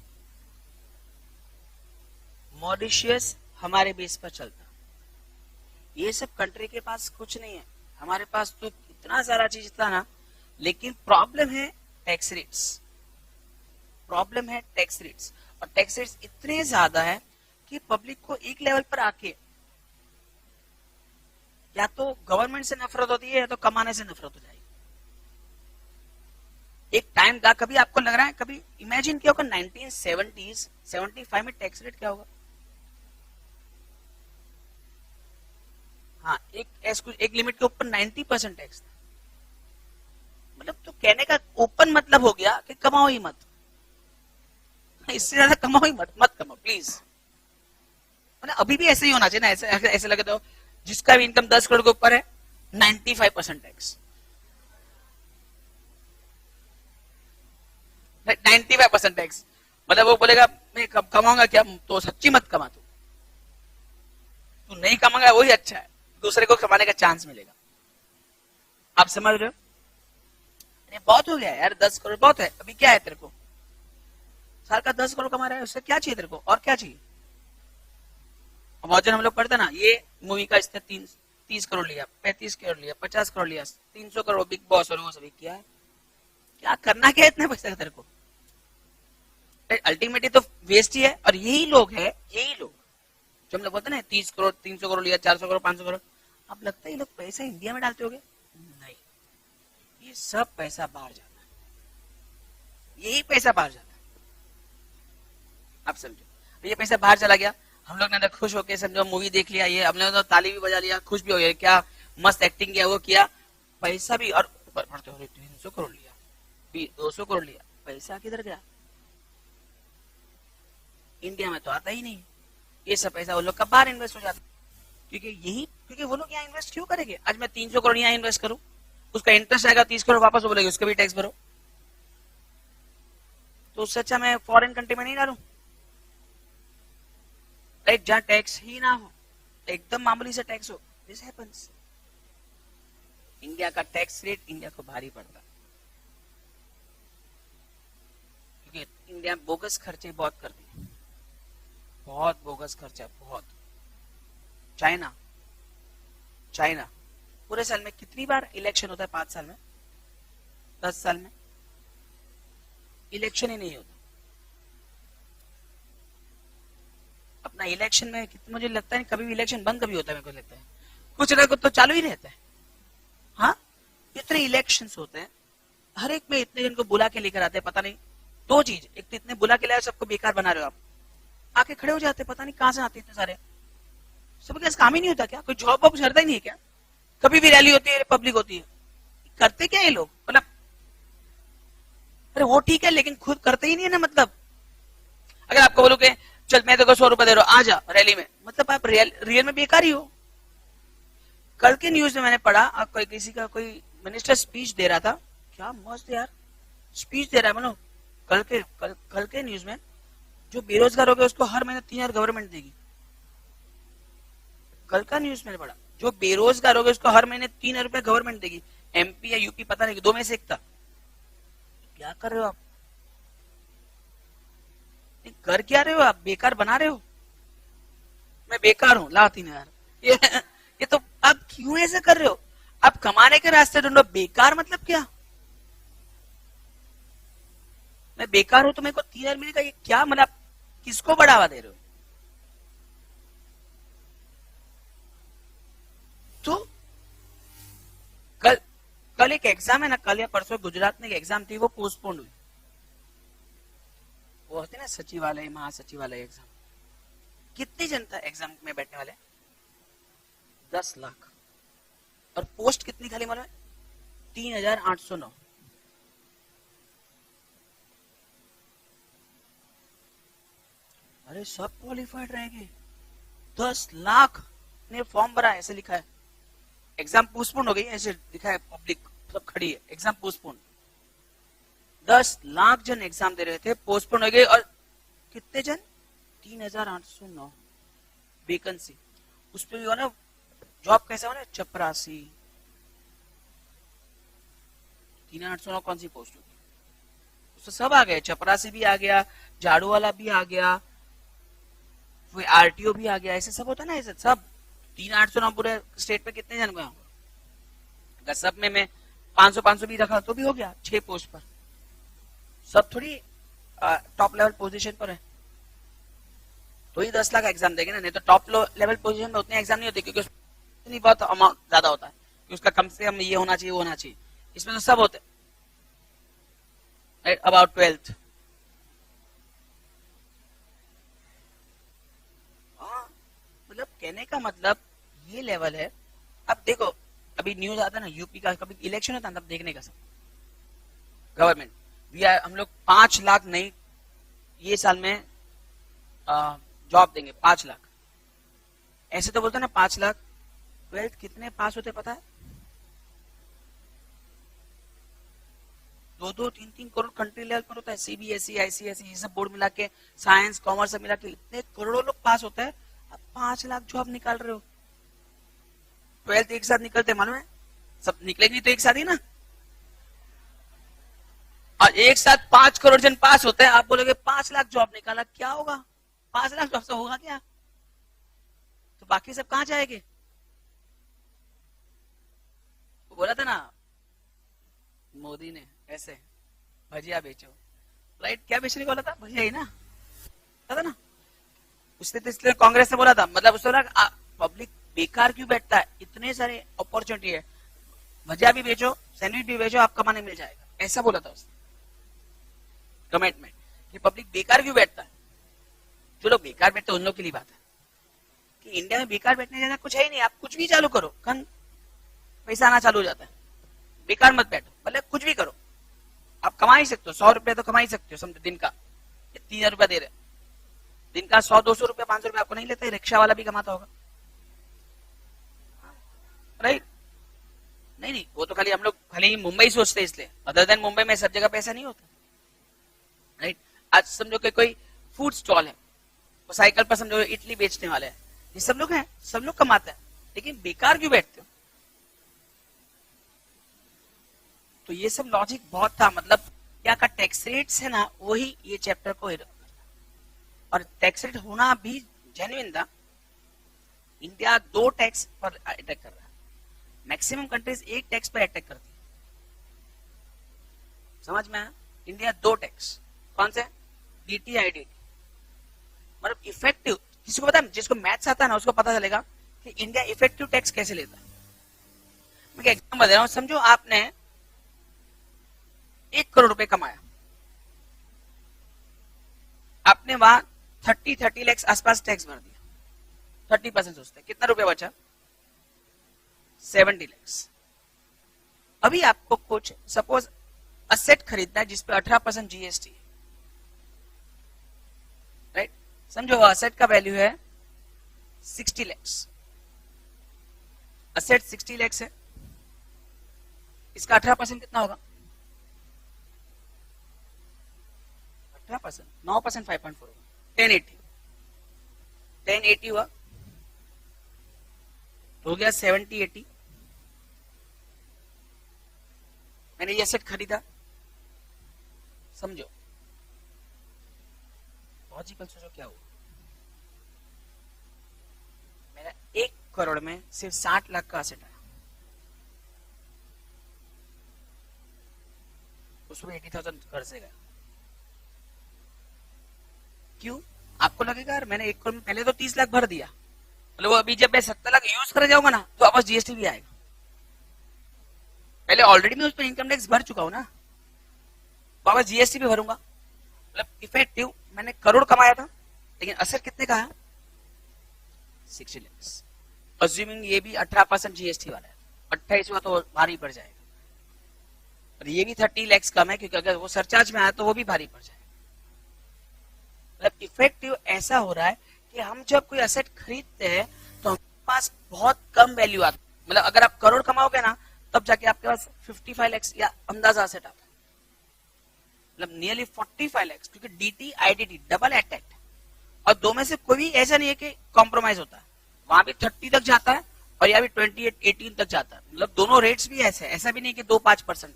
मॉरिशियस हमारे बेस पर चलता है, ये सब कंट्री के पास कुछ नहीं है, हमारे पास तो इतना सारा चीज था ना, लेकिन प्रॉब्लम है टैक्स रेट्स, प्रॉब्लम है टैक्स रेट्स, और टैक्स रेट्स इतने ज्यादा है कि पब्लिक को एक लेवल पर आके या तो गवर्नमेंट से नफरत होती है या तो कमाने से नफरत हो जाएगी। एक टाइम था, कभी आपको लग रहा है, कभी इमेजिन किया होगा 1970s 75 में टैक्स रेट क्या होगा? हाँ, एक लिमिट के ऊपर 90% टैक्स था। मतलब तो कहने का ओपन मतलब हो गया कि कमाओ ही मत, इससे ज्यादा कमाओ ही मत कमाओ प्लीज। मतलब अभी भी ऐसे ही होना चाहिए ना, ऐसे लगे तो जिसका भी इनकम 10 करोड़ के ऊपर है 95% टैक्स, 95% टैक्स। मतलब वो बोलेगा मैं कमाऊंगा क्या, तो सच्ची मत कमा, तू नहीं कमाएगा वही अच्छा है, दूसरे को कमाने का चांस मिलेगा। आप समझ रहे हो? बहुत हो गया यार, 10 करोड़ बहुत है। अभी क्या है तेरे को, साल का 10 करोड़ कमा रहा है, उससे क्या चाहिए तेरे को, और क्या चाहिए? हम लोग पढ़ते ना, ये मूवी का इसने 30 करोड़ लिया, 35 करोड़ लिया, 50 करोड़ लिया, 300 करोड़ बिग बॉस, और वो सभी क्या है, क्या करना क्या है इतने पैसे का तेरे को? अल्टीमेटली तो वेस्ट ही है। और यही लोग है, यही लोग जो हम लोग बोलते ना 30 करोड़ 300 करोड़ लिया, 400 करोड़ 500 करोड़, आप लगता है ये लोग पैसा इंडिया में डालते होंगे? नहीं, ये सब पैसा बाहर जाता है, यही पैसा बाहर जाता है। आप समझो, ये पैसा बाहर चला गया, हम लोग ने खुश होके समझो मूवी देख लिया, ये हमने तो ताली भी बजा लिया, खुश भी हो गया, क्या मस्त एक्टिंग किया, वो किया, पैसा भी, और बढ़ते हो 300 करोड़ लिया, 200 करोड़ लिया, पैसा किधर गया? इंडिया में तो आता ही नहीं। ये सब पैसा वो लोग का बाहर इन्वेस्ट हो जाता, क्योंकि वो लोग यहाँ इन्वेस्ट क्यों करेंगे? आज मैं 300 करोड़ यहाँ इन्वेस्ट करूं, उसका इंटरेस्ट आएगा 30 करोड़ वापस, वो बोलेगा उसका भी टैक्स भरो, तो उससे अच्छा मैं फॉरेन कंट्री में नहीं डालूं, राइट, जहां टैक्स ही ना हो, एकदम मामूली से टैक्स हो। This happens. इंडिया का टैक्स रेट इंडिया को भारी पड़ता, क्योंकि इंडिया बोगस खर्चे बहुत करती है, बहुत बोगस खर्चा, बहुत। चाइना पूरे साल में कितनी बार इलेक्शन होता है? 5 साल में, 10 साल में इलेक्शन ही नहीं होता। अपना इलेक्शन में मुझे लगता है कभी भी इलेक्शन बंद कभी होता है, मेरे को लगता है कुछ ना कुछ तो चालू ही रहता है। हाँ, इतने इलेक्शंस होते हैं, हर एक में इतने जन को बुला के लेकर आते हैं, पता नहीं, दो चीज, एक तो इतने बुला के लाए सबको बेकार बना रहे हो आप, आके खड़े हो जाते, पता नहीं कहां से आते इतने सारे, सबके काम ही नहीं होता क्या? कोई जॉब वॉब करता ही नहीं है क्या? कभी भी रैली होती है, रिपब्लिक होती है, करते क्या ये लोग? मतलब अरे वो ठीक है, लेकिन खुद करते ही नहीं है ना। मतलब अगर आपको बोलो कि चल मैं तेरे को 100 रुपए दे रहा हूं, आ जा रैली में, मतलब आप रियल में बेकार ही हो। कल के न्यूज में मैंने पढ़ा, कोई किसी का कोई मिनिस्टर स्पीच दे रहा था, क्या मस्त यार स्पीच दे रहा है, मतलब कल के न्यूज में, जो बेरोजगार हो गए उसको हर महीने 3,000 गवर्नमेंट देगी। कल का न्यूज मैंने पढ़ा, जो बेरोजगार हो गए उसको हर महीने 3,000 रुपए गवर्नमेंट देगी, एमपी या यूपी पता नहीं, दो में से एक था। क्या कर रहे हो आप? कर क्या रहे हो आप, बेकार बना रहे हो। मैं बेकार हूं, ला 3,000। ये तो आप क्यों ऐसे कर रहे हो? आप कमाने के रास्ते ढूंढो, बेकार मतलब क्या? मैं बेकार हूं तो मेरे को 3,000 मिलेगा, ये क्या मतलब? किसको बढ़ावा दे रहे हो? तो कल कल एक एग्जाम है ना, कल या परसों गुजरात में एक एग्जाम थी, वो पोस्टपोन्ड हुई। वो होते ना सचिवालय महासचिवालय एग्जाम। कितनी जनता एग्जाम में बैठने वाले? 10 लाख। और पोस्ट कितनी खाली मालूम है? 3,809। अरे सब क्वालिफाइड रहेंगे। 10 लाख ने फॉर्म भरा है, ऐसे लिखा है। एग्जाम पोस्टपोन हो गई, ऐसे लिखा है, पब्लिक सब खड़ी है, एग्जाम पोस्टपोन। 10 लाख जन एग्जाम दे रहे थे, पोस्टपोन हो गए। और कितने जन? 3,809 वैकेंसी। उस पर भी हो ना, जॉब कैसा हो ना, चपरासी। 3,809 कौन सी पोस्ट होगी? उससे सब आ गए, चपरासी भी आ गया, झाड़ू वाला भी आ गया, कोई आरटीओ भी आ गया, ऐसे सब होता है ना, ऐसे सब। 3,809 पूरे स्टेट पे कितने जन गए? अगर सब में मैं 500 भी रखा तो भी हो गया 6 पोस्ट पर। सब थोड़ी टॉप लेवल पोजीशन पर है, तो ही 10 लाख एग्जाम देंगे ना। नहीं तो टॉप लेवल पोजीशन में उतने एग्जाम नहीं होते, क्योंकि उसमें बहुत अमाउंट ज्यादा होता है कि उसका कम से कम ये होना चाहिए, वो होना चाहिए। इसमें तो सब होते अबाउट 12th। मतलब कहने का मतलब ये लेवल है। अब देखो, अभी न्यूज आता है ना यूपी का, कभी इलेक्शन होता है तब देखने का सब। गवर्नमेंट हम लोग 5 लाख नहीं, ये साल में जॉब देंगे 5 लाख। ऐसे तो बोलते ना 5 लाख। 12th कितने पास होते पता है? 2-3 करोड़ कंट्री लेवल पर होता है। सीबीएसई, आईसीएसई, ये सब बोर्ड मिला के, साइंस कॉमर्स सब मिला के इतने करोड़ों लोग पास होते हैं। अब 5 लाख जॉब निकाल रहे हो। 12th एक साथ निकलते मालूम है? सब निकलेंगे तो एक साथ ही ना। और एक साथ 5 करोड़ जन पास होते हैं, आप बोलोगे 5 लाख जॉब निकाला, क्या होगा? 5 लाख जॉब से होगा क्या? तो बाकी सब कहां जाएंगे? बोला था ना मोदी ने, ऐसे भजिया बेचो। राइट, क्या बेचने को बोला था? भजिया ही ना, पता ना। उसने तो इसलिए कांग्रेस ने बोला था, मतलब उसने बोला पब्लिक बेकार क्यों बैठता है, इतने सारे अपॉर्चुनिटी है, भजिया भी बेचो, सैंडविच भी बेचो, आप कमाने मिल जाएगा, ऐसा बोला था उसने कमेंटमेंट। कि पब्लिक बेकार क्यों बैठता है? जो लोग बेकार बैठते हैं उन लोग के लिए बात है कि इंडिया में बेकार बैठने जैसा कुछ है ही नहीं। आप कुछ भी चालू करो, कन पैसा आना चालू हो जाता है। बेकार मत बैठो, भले कुछ भी करो, आप कमा ही सकते हो। 100 रुपया तो कमा ही सकते हो, समझो दिन का 3,000 रुपया दे रहे, दिन का 100-200 रुपया 500 रुपया आपको नहीं लेते, रिक्शा वाला भी कमाता होगा, राइट? नहीं नहीं, वो तो खाली हम लोग खाली मुंबई सोचते हैं इसलिए, अदर देन मुंबई में सब जगह पैसा नहीं होता, राइट? आज समझो कि कोई फूड स्टॉल है, वो साइकिल पर समझो इडली बेचने वाले हैं, ये सब लोग हैं, सब लोग कमाते हैं, लेकिन बेकार क्यों बैठते हो? तो ये सब लॉजिक बहुत था, मतलब क्या का टैक्स रेट्स है ना, वही ये चैप्टर को। और टैक्स रेट होना भी जेन्युइन था। इंडिया 2 टैक्स पर अटैक कर रहा है, मैक्सिमम कंट्रीज एक टैक्स पर अटैक करती है। समझ में आया? इंडिया 2 टैक्स, कौन से? DT, IDT. मतलब इफेक्टिव, किसी को पता है, जिसको मैथ्स आता है ना उसको पता चलेगा कि इंडिया इफेक्टिव टैक्स कैसे लेता है। मैं एग्जाम्पल दे रहा हूं, समझो आपने 1 करोड़ रुपए कमाया, आपने वहां 30 लाख आसपास टैक्स भर दिया, 30% सोचते हैं कितना रुपया बचा? 70 लाख। अभी आपको कुछ सपोज असेट खरीदना है जिसपे 18% जीएसटी, राइट? समझो असेट का वैल्यू है 60 लाख, असेट 60 लाख है, इसका 18% कितना होगा? 18%, 9% 5.4 होगा, 1080। 1080 हुआ तो हो गया 70-80। मैंने ये एसेट खरीदा, समझो लॉजिकल सोचो क्या हुआ। मेरा 1 करोड़ में सिर्फ 60 लाख का असेट आया, उसमें 80,000 कर्ज से गया। क्यों? आपको लगेगा यार मैंने 1 करोड़ में पहले तो 30 लाख भर दिया, मतलब वो अभी जब मैं 70 लाख यूज कर जाऊंगा ना तो वापस जीएसटी भी आएगा। पहले ऑलरेडी मैं उस पर इनकम टैक्स भर चुका हूं ना, वापस जीएसटी भी भरूंगा। मतलब इफेक्टिव मैंने करोड़ कमाया था, लेकिन असर कितने का है? 60 लाख। अज्यूमिंग ये भी 18% जीएसटी वाला है, 28वां तो भारी पड़ जाएगा, और ये भी 30 लाख कम है, क्योंकि अगर वो सरचार्ज में आया तो वो भी भारी पड़ जाएगा। मतलब इफेक्टिव ऐसा हो रहा है कि हम जब कोई एसेट खरीदते हैं तो हमारे पास बहुत कम वैल्यू आता है। मतलब अगर आप करोड़ कमाओगे ना तब जाके आपके पास 55 लाख या अंदाजा एसेट आता है, मतलब नियरली 45 लाख, क्योंकि डीटी आईडीटी डबल अटैक, और दो में से कोई भी ऐसा नहीं है कि कॉम्प्रोमाइज होता है। वहां भी 30 तक जाता है और यहाँ भी 28 18 तक जाता है, मतलब दोनों रेट्स भी ऐसे, ऐसा भी नहीं कि 2-5%।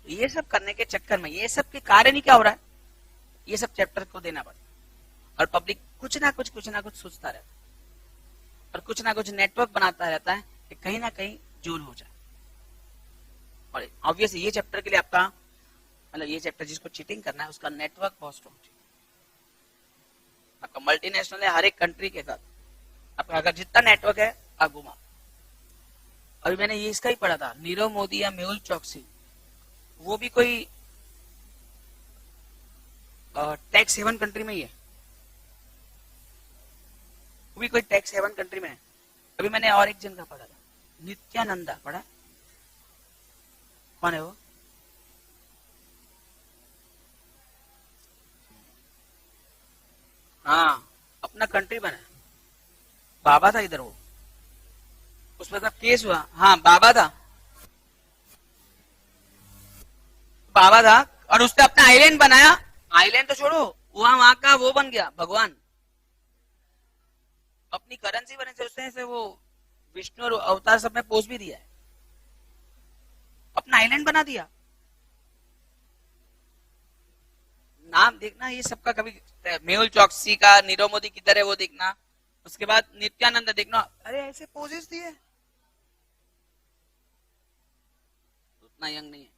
ये सब करने के चक्कर में ये सब के कारण ही क्या हो रहा है, ये सब चैप्टर को देना पड़ता है, और पब्लिक कुछ ना कुछ सोचता रहता है और कुछ ना कुछ नेटवर्क बनाता रहता है कि कहीं ना कहीं जोल हो जाए। और ऑब्वियसली ये चैप्टर के लिए आपका, मतलब ये चैप्टर जिसको चीटिंग करना है उसका नेटवर्क बहुत स्ट्रॉन्ग चाहिए। आपका मल्टीनेशनल है, हर एक कंट्री के साथ आपका अगर जितना नेटवर्क है आप घुमा। अभी मैंने ये इसका ही पढ़ा था, नीरव मोदी या मेहुल चौकसी, वो भी कोई टैक्स हेवन कंट्री में ही है, वो भी कोई टैक्स हेवन कंट्री में है। अभी मैंने और एक जन का पढ़ा था, नित्यानंदा, पढ़ा? कौन है वो? हाँ, अपना कंट्री बना, बाबा था इधर, वो उसमें सब केस हुआ। हाँ बाबा था, बाबा था, और उसने अपना आइलैंड बनाया। आइलैंड तो छोड़ो, वहां का वो बन गया भगवान, अपनी करेंसी बने से उसने से वो विष्णु और अवतार सब में पोस्ट भी दिया है, अपना आइलैंड बना दिया। नाम देखना ये सबका, कभी मेहुल चौकसी का, नीरव मोदी किधर है वो देखना, उसके बाद नित्यानंद देखना, अरे ऐसे पोजेस दिए, उतना यंग नहीं है,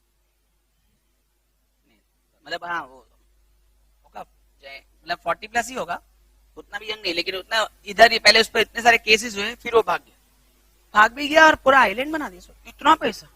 मतलब हाँ वो होगा मतलब 40+ ही होगा, उतना भी यंग नहीं, लेकिन उतना इधर ही पहले उस पर इतने सारे केसेस हुए, फिर वो भाग गया, भाग भी गया और पूरा आइलैंड बना दिया, इतना पैसा।